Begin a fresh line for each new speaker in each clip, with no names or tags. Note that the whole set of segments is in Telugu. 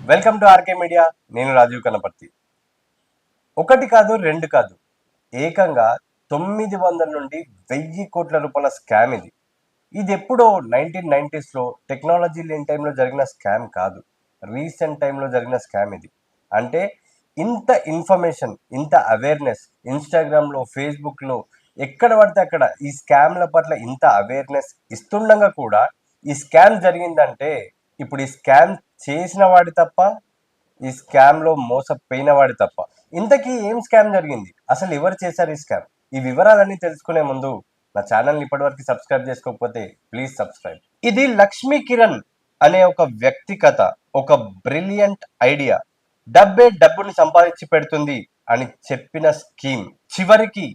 Welcome to RK media. నేను రాజీవ్ కనపర్తి. ఒకటి కాదు, రెండు కాదు, ఏకంగా 900 నుండి 1000 కోట్ల రూపాయల స్కామ్ ఇది. ఇది ఎప్పుడో 1990స్లో టెక్నాలజీ లేని టైంలో జరిగిన స్కామ్ కాదు, రీసెంట్ టైంలో జరిగిన స్కామ్ ఇది. అంటే ఇంత ఇన్ఫర్మేషన్, ఇంత అవేర్నెస్ ఇన్స్టాగ్రామ్లో, ఫేస్బుక్లో ఎక్కడ పడితే అక్కడ ఈ స్కామ్ల పట్ల ఇంత అవేర్నెస్ ఇస్తుండగా కూడా ఈ స్కామ్ జరిగిందంటే ఇప్పుడు ఈ స్కామ్ చేసిన వాడి తప్ప, ఈ స్కామ్ లో మోసపోయిన వాడి తప్ప. ఇంతకీ ఏం స్కామ్ జరిగింది, అసలు ఎవరు చేశారు ఈ స్కామ్? ఈ వివరాలన్నీ తెలుసుకునే ముందు నా ఛానల్ ఇప్పటివరకు సబ్స్క్రైబ్ చేసుకోకపోతే ప్లీజ్ సబ్స్క్రైబ్. ఇది లక్ష్మీ కిరణ్ అనే ఒక వ్యక్తి కథ. ఒక బ్రిలియంట్ ఐడియా, డబ్బే డబ్బుని సంపాదించి పెడుతుంది అని చెప్పిన స్కీమ్ చివరికి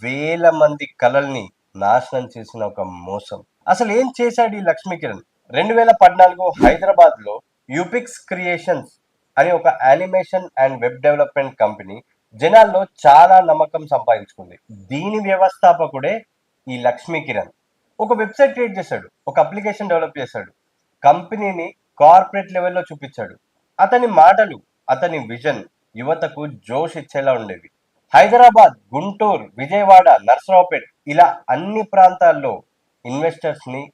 వేల మంది కలల్ని నాశనం చేసిన ఒక మోసం. అసలు ఏం చేశాడు ఈ లక్ష్మీ కిరణ్? 2014 హైదరాబాద్ లో యూపిక్స్ క్రియేషన్స్ అని ఒక animation and web development company జనాల్లో చాలా నమ్మకం సంపాదించుకుంది. దీని వ్యవస్థాపకుడే ఈ లక్ష్మీ కిరణ్. ఒక వెబ్సైట్ క్రియేట్ చేశాడు, ఒక అప్లికేషన్ డెవలప్ చేశాడు, కంపెనీని కార్పొరేట్ లెవెల్లో చూపించాడు. అతని మాటలు, అతని విజన్ యువతకు జోష్ ఇచ్చేలా ఉండేవి. హైదరాబాద్, గుంటూరు, విజయవాడ, నర్సరావుపేట్ ఇలా అన్ని ప్రాంతాల్లో ఇన్వెస్టర్స్ ని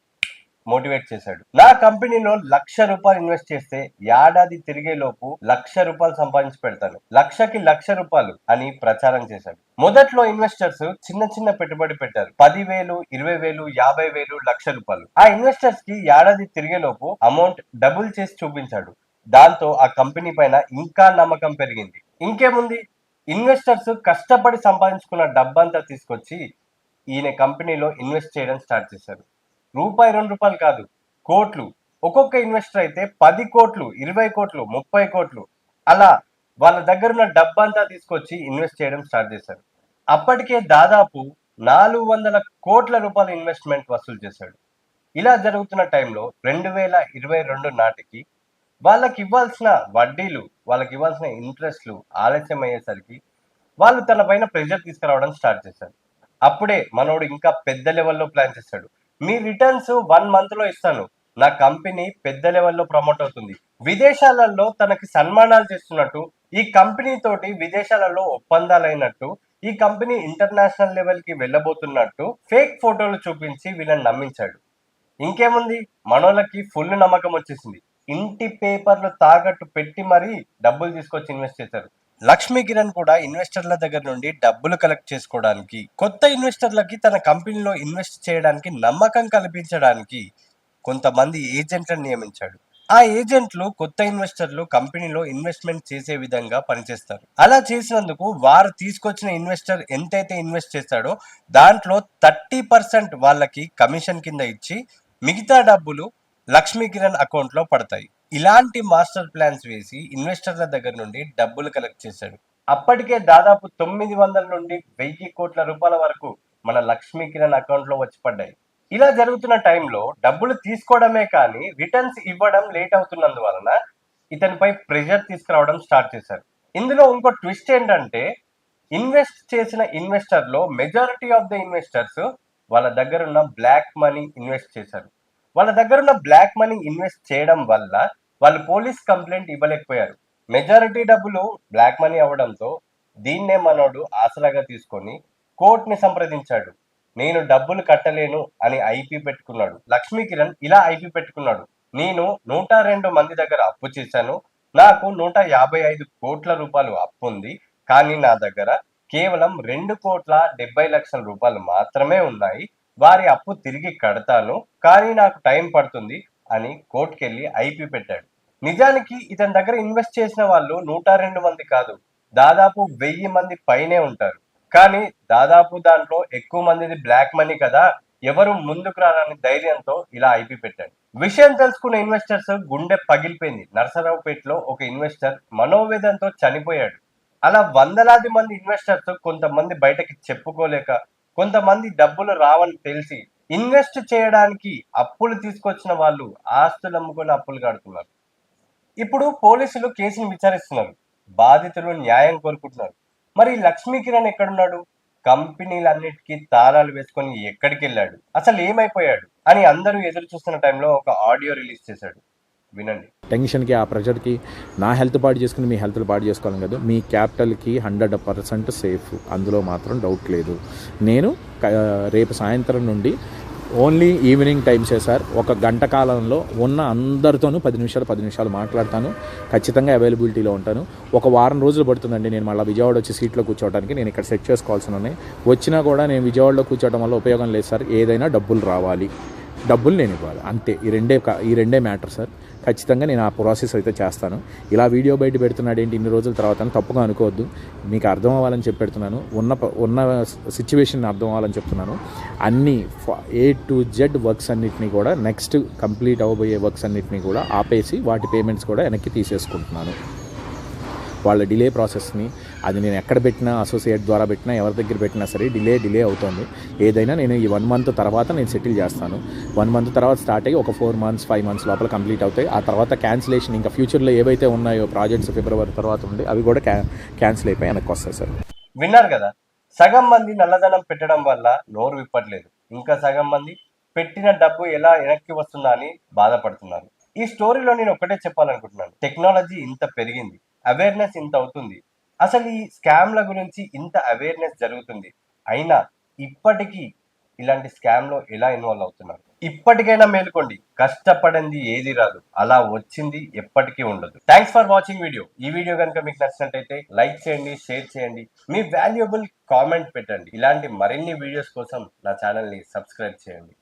మోటివేట్ చేశాడు. నా కంపెనీలో ₹1,00,000 ఇన్వెస్ట్ చేస్తే ఏడాది తిరిగే లోపు ₹1,00,000 సంపాదించి పెడతాను, లక్షకి ₹1,00,000 అని ప్రచారం చేశాడు. మొదట్లో ఇన్వెస్టర్స్ చిన్న చిన్న పెట్టుబడి పెట్టారు. 10,000, 20,000, 50,000, ₹1,00,000. ఆ ఇన్వెస్టర్స్ కి ఏడాది తిరిగే లోపు అమౌంట్ డబుల్ చేసి చూపించాడు. దాంతో ఆ కంపెనీ పైన ఇంకా నమ్మకం పెరిగింది. ఇంకేముంది, ఇన్వెస్టర్స్ కష్టపడి సంపాదించుకున్న డబ్బంతా తీసుకొచ్చి ఈయన కంపెనీలో ఇన్వెస్ట్ చేయడం స్టార్ట్ చేశారు. రూపాయి, ₹2 కాదు, కోట్లు. ఒక్కొక్క ఇన్వెస్టర్ అయితే 10 కోట్లు, 20 కోట్లు, 30 కోట్లు అలా వాళ్ళ దగ్గర ఉన్న డబ్బంతా తీసుకొచ్చి ఇన్వెస్ట్ చేయడం స్టార్ట్ చేశారు. అప్పటికే దాదాపు ₹400 కోట్ల ఇన్వెస్ట్మెంట్ వసూలు చేశాడు. ఇలా జరుగుతున్న టైంలో 2022 నాటికి వాళ్ళకి ఇవ్వాల్సిన వడ్డీలు, వాళ్ళకి ఇవ్వాల్సిన ఇంట్రెస్ట్లు ఆలస్యం అయ్యేసరికి వాళ్ళు తన పైన ప్రెషర్ తీసుకురావడం స్టార్ట్ చేశారు. అప్పుడే మనోడు ఇంకా పెద్ద లెవెల్లో ప్లాన్ చేశాడు. మీ రిటర్న్స్ 1 మంత్ లో ఇస్తాను, నా కంపెనీ పెద్ద లెవెల్లో ప్రమోట్ అవుతుంది, విదేశాలలో తనకి సన్మానాలు చేస్తున్నట్టు, ఈ కంపెనీ తోటి విదేశాలలో ఒప్పందాలు అయినట్టు, ఈ కంపెనీ ఇంటర్నేషనల్ లెవెల్ కి వెళ్ళబోతున్నట్టు ఫేక్ ఫోటోలు చూపించి వీళ్ళని నమ్మించాడు. ఇంకేముంది, మనోళ్ళకి ఫుల్ నమ్మకం వచ్చేసింది. ఇంటి పేపర్లు తాకట్టు పెట్టి మరీ డబ్బులు తీసుకొచ్చి ఇన్వెస్ట్ చేశారు. లక్ష్మీ కిరణ్ కూడా ఇన్వెస్టర్ల దగ్గర నుండి డబ్బులు కలెక్ట్ చేసుకోవడానికి, కొత్త ఇన్వెస్టర్లకి తన కంపెనీలో ఇన్వెస్ట్ చేయడానికి నమ్మకం కల్పించడానికి కొంతమంది ఏజెంట్లను నియమించాడు. ఆ ఏజెంట్లు కొత్త ఇన్వెస్టర్లు కంపెనీలో ఇన్వెస్ట్మెంట్ చేసే విధంగా పనిచేస్తారు. అలా చేసినందుకు వారు తీసుకొచ్చిన ఇన్వెస్టర్ ఎంతైతే ఇన్వెస్ట్ చేస్తాడో దాంట్లో 30% వాళ్ళకి కమిషన్ కింద ఇచ్చి మిగతా డబ్బులు లక్ష్మీ కిరణ్ అకౌంట్ లో పడతాయి. ఇలాంటి మాస్టర్ ప్లాన్స్ వేసి ఇన్వెస్టర్ల దగ్గర నుండి డబ్బులు కలెక్ట్ చేశాడు. అప్పటికే దాదాపు 900 నుండి 1000 కోట్ల రూపాయల వరకు మన లక్ష్మీ కిరణ్ అకౌంట్ లో వచ్చి పడ్డాయి. ఇలా జరుగుతున్న టైంలో డబ్బులు తీసుకోవడమే కానీ రిటర్న్స్ ఇవ్వడం లేట్ అవుతున్నందువలన ఇతనిపై ప్రెషర్ తీసుకురావడం స్టార్ట్ చేశారు. ఇందులో ఇంకో ట్విస్ట్ ఏంటంటే, ఇన్వెస్ట్ చేసిన ఇన్వెస్టర్ లో మెజారిటీ ఆఫ్ ద ఇన్వెస్టర్స్ వాళ్ళ దగ్గర ఉన్న బ్లాక్ మనీ ఇన్వెస్ట్ చేశారు. వాళ్ళ దగ్గర ఉన్న బ్లాక్ మనీ ఇన్వెస్ట్ చేయడం వల్ల వాళ్ళు పోలీస్ కంప్లైంట్ ఇవ్వలేకపోయారు. మెజారిటీ డబ్బులు బ్లాక్ మనీ అవ్వడంతో దీన్నే మనోడు ఆసరాగా తీసుకొని కోర్టుని సంప్రదించాడు. నేను డబ్బులు కట్టలేను అని ఐపీ పెట్టుకున్నాడు. లక్ష్మీ కిరణ్ ఇలా ఐపీ పెట్టుకున్నాడు: నేను 102 మంది దగ్గర అప్పు చేశాను, నాకు 155 కోట్ల రూపాయలు అప్పు ఉంది, కానీ నా దగ్గర కేవలం 2,70,00,000 మాత్రమే ఉన్నాయి, వారి అప్పు తిరిగి కడతాను, కానీ నాకు టైం పడుతుంది అని కోర్టుకెళ్ళి ఐపీ పెట్టాడు. నిజానికి ఇతని దగ్గర ఇన్వెస్ట్ చేసిన వాళ్ళు 102 మంది కాదు, దాదాపు 1000 మంది పైనే ఉంటారు. కానీ దాదాపు దాంట్లో ఎక్కువ మందిది బ్లాక్ మనీ కదా, ఎవరు ముందుకు రారని ధైర్యంతో ఇలా ఐపీ పెట్టాడు. విషయం తెలుసుకున్న ఇన్వెస్టర్స్ గుండె పగిలిపోయింది. నర్సరావుపేటలో ఒక ఇన్వెస్టర్ మనోవేదంతో చనిపోయాడు. అలా వందలాది మంది ఇన్వెస్టర్స్ కొంతమంది బయటకి చెప్పుకోలేక, కొంతమంది డబ్బులు రావని తెలిసి ఇన్వెస్ట్ చేయడానికి అప్పులు తీసుకొచ్చిన వాళ్ళు ఆస్తులు అమ్ముకొని అప్పులు కడుతున్నారు. ఇప్పుడు పోలీసులు కేసును విచారిస్తున్నారు, బాధితులు న్యాయం కోరుకుంటున్నారు. మరి లక్ష్మీ కిరణ్ ఎక్కడున్నాడు? కంపెనీలన్నిటికీ తాళాలు వేసుకొని ఎక్కడికి వెళ్ళాడు, అసలు ఏమైపోయాడు అని అందరూ ఎదురు చూస్తున్న టైంలో ఒక ఆడియో రిలీజ్ చేశాడు. వినండి.
టెన్షన్కి, ఆ ప్రెషర్కి నా హెల్త్ పాడు చేసుకుని మీ హెల్త్ పాడు చేసుకోవాలి కాదు. మీ క్యాపిటల్కి 100% సేఫ్, అందులో మాత్రం డౌట్ లేదు. నేను రేపు సాయంత్రం నుండి ఓన్లీ ఈవినింగ్ టైమ్సే సార్. ఒక గంట కాలంలో ఉన్న అందరితోనూ 10 నిమిషాలు మాట్లాడతాను. ఖచ్చితంగా అవైలబిలిటీలో ఉంటాను. ఒక వారం రోజులు పడుతుందండి నేను మళ్ళీ విజయవాడ వచ్చి సీట్లో కూర్చోవడానికి. నేను ఇక్కడ సెట్ చేసుకోవాల్సి ఉన్నాయి. వచ్చినా కూడా నేను విజయవాడలో కూర్చోవడం వల్ల ఉపయోగం లేదు సార్. ఏదైనా డబ్బులు రావాలి, డబ్బులు నేను ఇవ్వాలి, అంతే. ఈ రెండే మ్యాటర్ సార్. ఖచ్చితంగా నేను ఆ ప్రాసెస్ అయితే చేస్తాను. ఇలా వీడియో బయట పెడుతున్నాడు ఏంటి ఇన్ని రోజుల తర్వాత అని తప్పుగా అనుకోవద్దు. మీకు అర్థం అవ్వాలని చెప్పి పెడుతున్నాను. ఉన్న సిచ్యువేషన్ అర్థం అవ్వాలని చెప్తున్నాను. అన్నీ A to Z వర్క్స్ అన్నిటినీ కూడా, నెక్స్ట్ కంప్లీట్ అవ్వబోయే వర్క్స్ అన్నిటినీ కూడా ఆపేసి వాటి పేమెంట్స్ కూడా వెనక్కి తీసేసుకుంటున్నాను. వాళ్ళ డిలే ప్రాసెస్ని, అది నేను ఎక్కడ పెట్టినా, అసోసియేట్ ద్వారా పెట్టినా, ఎవరి దగ్గర పెట్టినా సరే డిలే అవుతుంది. ఏదైనా నేను ఈ 1 month తర్వాత నేను సెటిల్ చేస్తాను. 1 month తర్వాత స్టార్ట్ అయ్యి ఒక 4 months 5 months లోపల కంప్లీట్ అవుతాయి. ఆ తర్వాత క్యాన్సిలేషన్, ఇంకా ఫ్యూచర్లో ఏవైతే ఉన్నాయో ప్రాజెక్ట్స్ ఫిబ్రవరి తర్వాత ఉండి అవి కూడా క్యాన్సిల్ అయిపోయి వెనక్కి వస్తాయి సార్.
విన్నారు కదా, సగం మంది నల్లధనం పెట్టడం వల్ల నోరు విప్పట్లేదు, ఇంకా సగం మంది పెట్టిన డబ్బు ఎలా వెనక్కి వస్తుందా అని బాధపడుతున్నారు. ఈ స్టోరీలో నేను ఒకటే చెప్పాలనుకుంటున్నాను. టెక్నాలజీ ఇంత పెరిగింది, అవేర్నెస్ ఇంత అవుతుంది, అసలు ఈ స్కామ్ల గురించి ఇంత అవేర్నెస్ జరుగుతుంది, అయినా ఇప్పటికీ ఇలాంటి స్కామ్ లో ఎలా ఇన్వాల్వ్ అవుతున్నారు? ఇప్పటికైనా మేలుకోండి, కష్టపడింది ఏది రాదు, అలా వచ్చింది ఎప్పటికీ ఉండదు. Thanks for watching video. ఈ వీడియో కనుక మీకు నచ్చినట్టయితే లైక్ చేయండి, షేర్ చేయండి, మీ వాల్యుబుల్ కామెంట్ పెట్టండి. ఇలాంటి మరిన్ని వీడియోస్ కోసం నా ఛానల్ ని సబ్స్క్రైబ్ చేయండి.